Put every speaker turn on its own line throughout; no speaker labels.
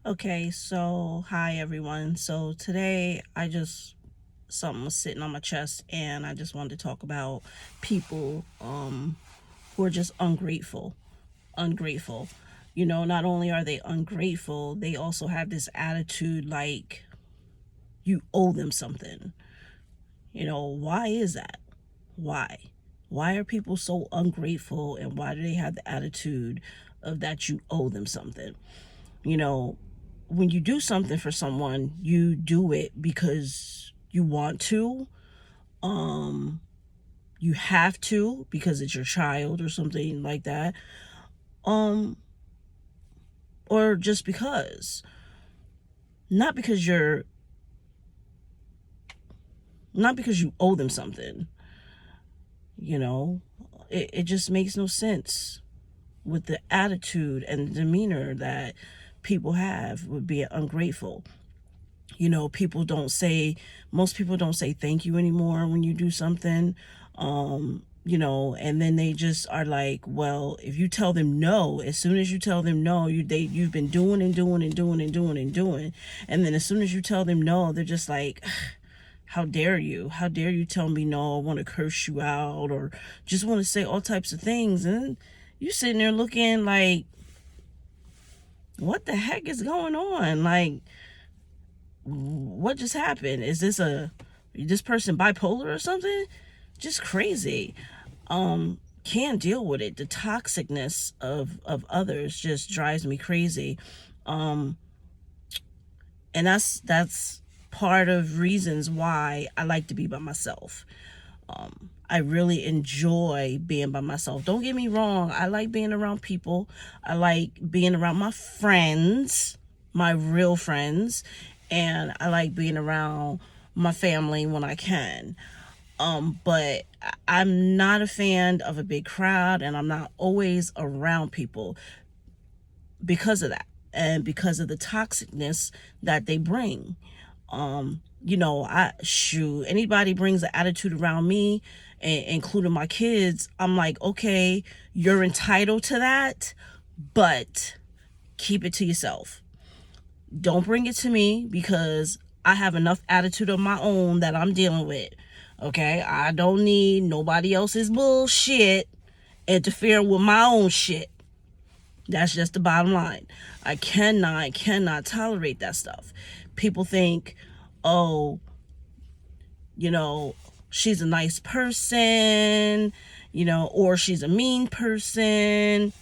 Okay, so hi everyone. So today something was sitting on my chest and I just wanted to talk about people who are just ungrateful. Ungrateful. Not only are they ungrateful, they also have this attitude like you owe them something. Why is that? Why? Why are people so ungrateful and why do they have the attitude of that you owe them something? You know, when you do something for someone, you do it because you want to. Um, you have to because it's your child or something like that. Um, or just because. Not because you're not because you owe them something. You know, it just makes no sense with the attitude and demeanor that people have with being ungrateful. People don't say, most people don't say thank you anymore when you do something. And then they just are like, well, if you tell them no, as soon as you tell them no, you've been doing and doing and doing and doing and doing. And then as soon as you tell them no, they're just like, how dare you? How dare you tell me no? I want to curse you out or just want to say all types of things. And you sitting there looking like, what the heck is going on? Like, what just happened? Is this person bipolar or something? Just crazy. Can't deal with it. The toxicness of others just drives me crazy. Um, and that's part of reasons why I like to be by myself. I really enjoy being by myself. Don't get me wrong. I like being around people. I like being around my friends, my real friends, and I like being around my family when I can. But I'm not a fan of a big crowd, and I'm not always around people because of that, and because of the toxicness that they bring. I shoot, anybody brings an attitude around me, including my kids, I'm like, okay, you're entitled to that, but keep it to yourself. Don't bring it to me because I have enough attitude of my own that I'm dealing with. Okay, I don't need nobody else's bullshit interfering with my own shit. That's just the bottom line. I cannot tolerate that stuff. People think, oh, you know, she's a nice person, or she's a mean person.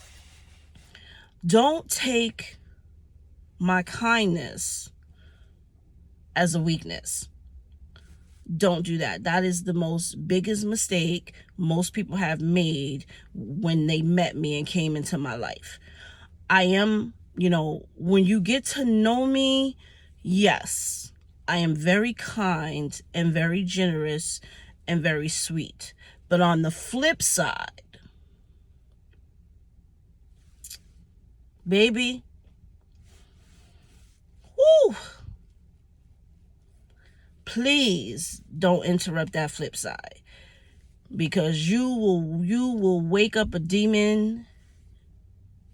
Don't take my kindness as a weakness. Don't do that. That is the most biggest mistake most people have made when they met me and came into my life. I am, when you get to know me, yes, I am very kind and very generous and very sweet. But on the flip side, baby, whoo, please don't interrupt that flip side because you will wake up a demon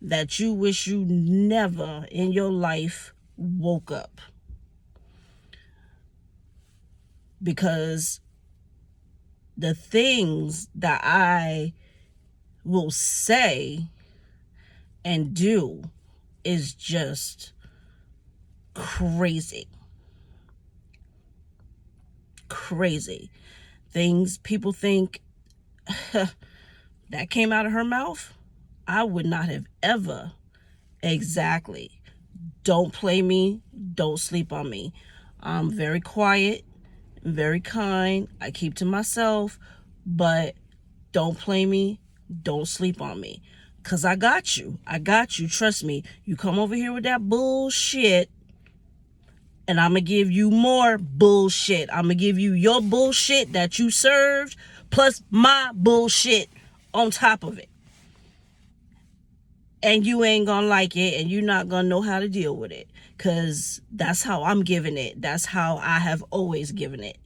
that you wish you never in your life woke up, because the things that I will say and do is just crazy. Crazy. Things people think that came out of her mouth, I would not have ever. Exactly. Don't play me. Don't sleep on me. I'm very quiet, very kind. I keep to myself, but don't play me. Don't sleep on me. Because I got you. I got you. Trust me. You come over here with that bullshit, and I'm going to give you more bullshit. I'm going to give you your bullshit that you served, plus my bullshit on top of it. And you ain't going to like it, and you're not going to know how to deal with it. Because that's how I'm giving it. That's how I have always given it.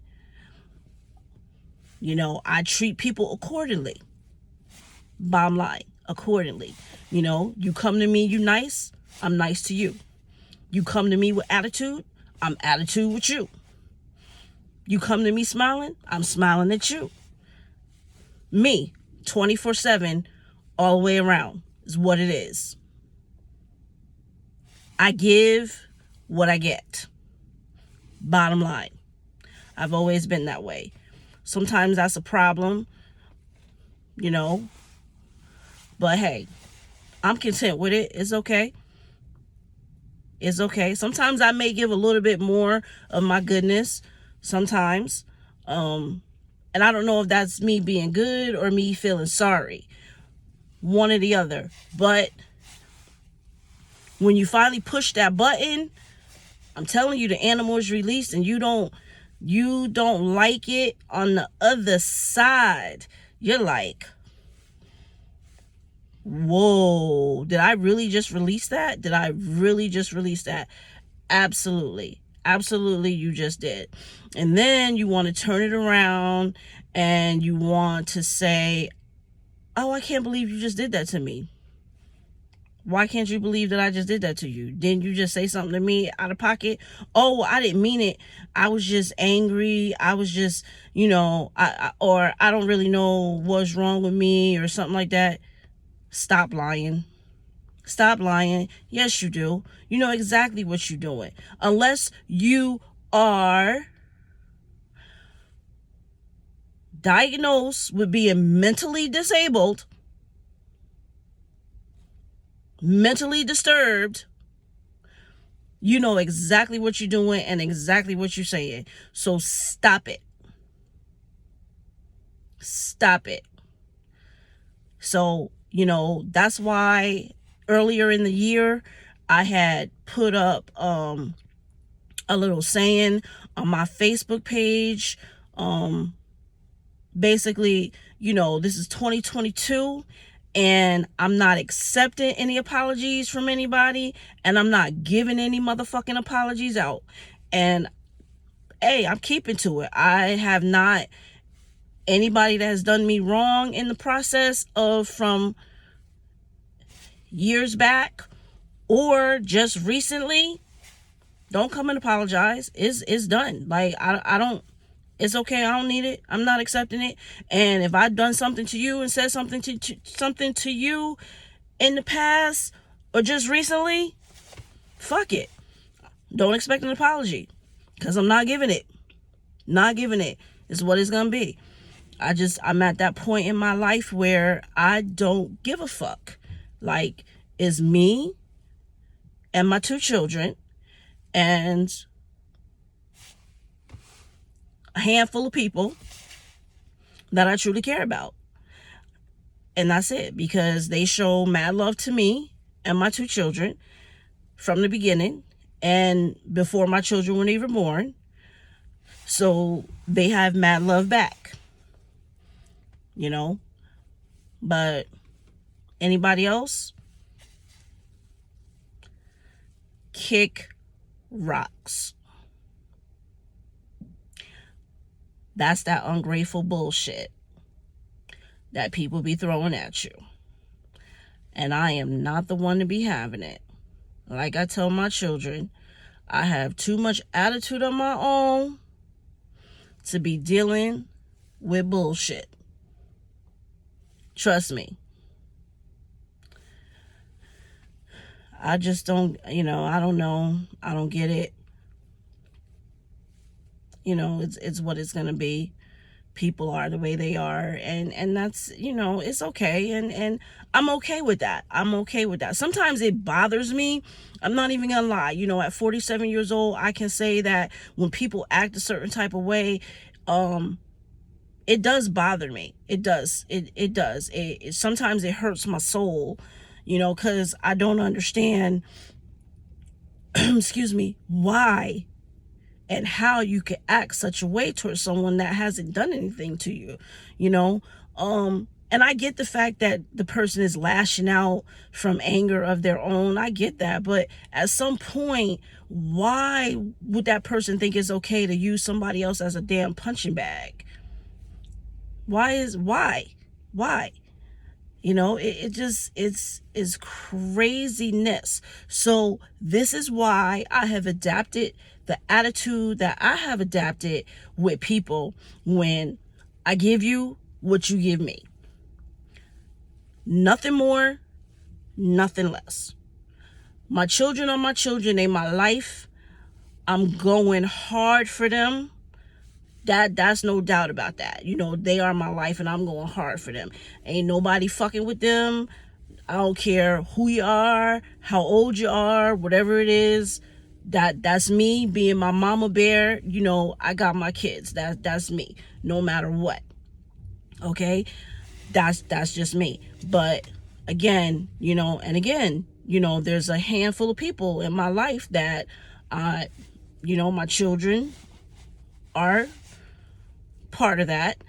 I treat people accordingly. Bottom line, accordingly. You come to me, you nice, I'm nice to you. You come to me with attitude, I'm attitude with you. You come to me smiling, I'm smiling at you. Me, 24/7, all the way around is what it is. I give what I get. Bottom line. I've always been that way. Sometimes that's a problem, you know. But hey, I'm content with it. It's okay. It's okay. Sometimes I may give a little bit more of my goodness. Sometimes. And I don't know if that's me being good or me feeling sorry. One or the other. But when you finally push that button, I'm telling you, the animal is released, and you don't like it on the other side. You're like, whoa, did I really just release that? Did I really just release that? Absolutely. Absolutely, you just did. And then you want to turn it around and you want to say, oh, I can't believe you just did that to me. Why can't you believe that I just did that to you? Didn't you just say something to me out of pocket? Oh, I didn't mean it. I was just angry. I was just, or I don't really know what's wrong with me or something like that. Stop lying. Stop lying. Yes, you do. You know exactly what you're doing. Unless you are diagnosed with being mentally disabled, mentally disturbed, you know exactly what you're doing and exactly what you're saying. So stop it. Stop it. So, that's why earlier in the year, I had put up a little saying on my Facebook page. Basically, this is 2022. And I'm not accepting any apologies from anybody. And I'm not giving any motherfucking apologies out. And, hey, I'm keeping to it. I have not, anybody that has done me wrong in the process of from years back or just recently, don't come and apologize. It's done. Like, I don't, it's okay. I don't need it. I'm not accepting it. And if I've done something to you and said something to you in the past or just recently, fuck it. Don't expect an apology, because I'm not giving it. Not giving it is what it's gonna be. I'm at that point in my life where I don't give a fuck. Like, it's me and my 2 children and a handful of people that I truly care about. And that's it, because they show mad love to me and my 2 children from the beginning and before my children were even born. So they have mad love back, But anybody else? Kick rocks. That's that ungrateful bullshit that people be throwing at you. And I am not the one to be having it. Like I tell my children, I have too much attitude on my own to be dealing with bullshit. Trust me. I just don't, I don't know. I don't get it. It's what it's going to be. People are the way they are. And that's, it's okay. And I'm okay with that. I'm okay with that. Sometimes it bothers me. I'm not even going to lie. At 47 years old, I can say that when people act a certain type of way, it does bother me. It does. It does. Sometimes it hurts my soul, because I don't understand, excuse me, why and how you could act such a way towards someone that hasn't done anything to you, and I get the fact that the person is lashing out from anger of their own. I get that. But at some point, why would that person think it's okay to use somebody else as a damn punching bag? Why? You know, it just, it's craziness. So this is why I have adapted the attitude that I have adapted with people. When I give you what you give me, nothing more, nothing less. My children are my children, they my life. I'm going hard for them. That's no doubt about that. You know, they are my life and I'm going hard for them. Ain't nobody fucking with them. I don't care who you are, how old you are, whatever it is. That's me being my mama bear. You know, I got my kids. That's me, no matter what. Okay? That's just me. But again, you know, and again, you know, there's a handful of people in my life that you know, my children are part of that.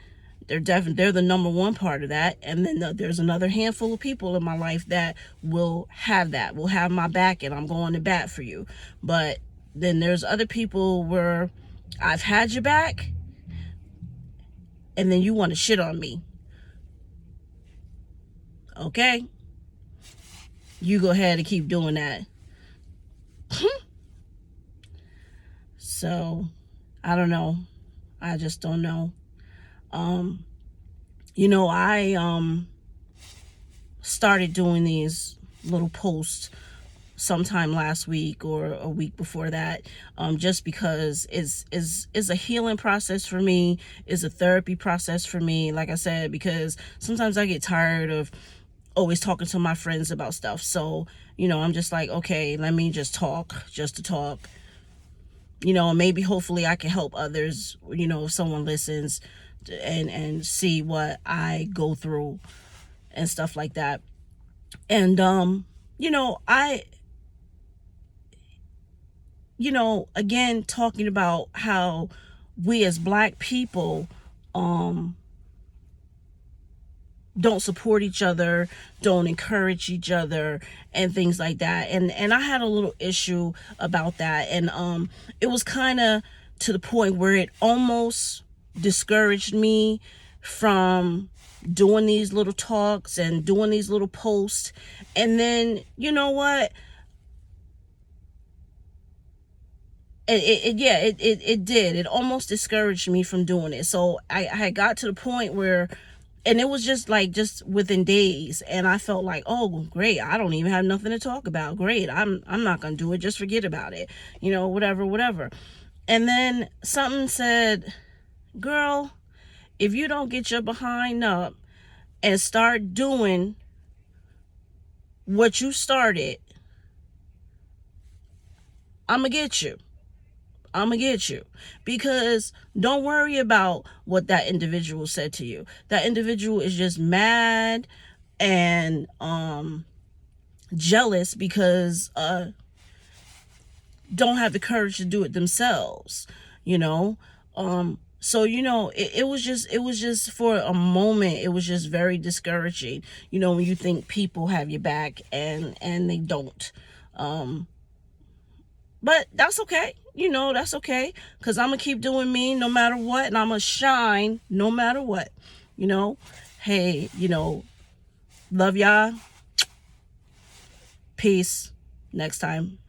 They're the number one part of that. And then there's another handful of people in my life that will have my back, and I'm going to bat for you. But then there's other people where I've had your back and then you want to shit on me. Okay? You go ahead and keep doing that. So, I don't know. I just don't know. You know, I started doing these little posts sometime last week or a week before that, just because it's a healing process for me, is a therapy process for me, like I said, because sometimes I get tired of always talking to my friends about stuff. So, you know, I'm just like, okay, let me just talk, just to talk. You know, maybe hopefully I can help others, you know, if someone listens and see what I go through and stuff like that. And you know, again, talking about how we as Black people don't support each other, don't encourage each other, and things like that. And I had a little issue about that. And it was kind of to the point where it almost discouraged me from doing these little talks and doing these little posts. And then, you know what? It did. It almost discouraged me from doing it. So I had got to the point where, and it was just within days, and I felt like, oh great, I don't even have nothing to talk about. Great, I'm not gonna do it. Just forget about it. You know, whatever. And then something said, girl, if you don't get your behind up and start doing what you started, I'm gonna get you. Because don't worry about what that individual said to you. That individual is just mad and jealous because don't have the courage to do it themselves, you know. So, you know, it was just for a moment, it was just very discouraging, you know, when you think people have your back and they don't. But that's okay. You know, that's okay. Because I'm going to keep doing me no matter what. And I'm going to shine no matter what. You know, hey, you know, love y'all. Peace. Next time.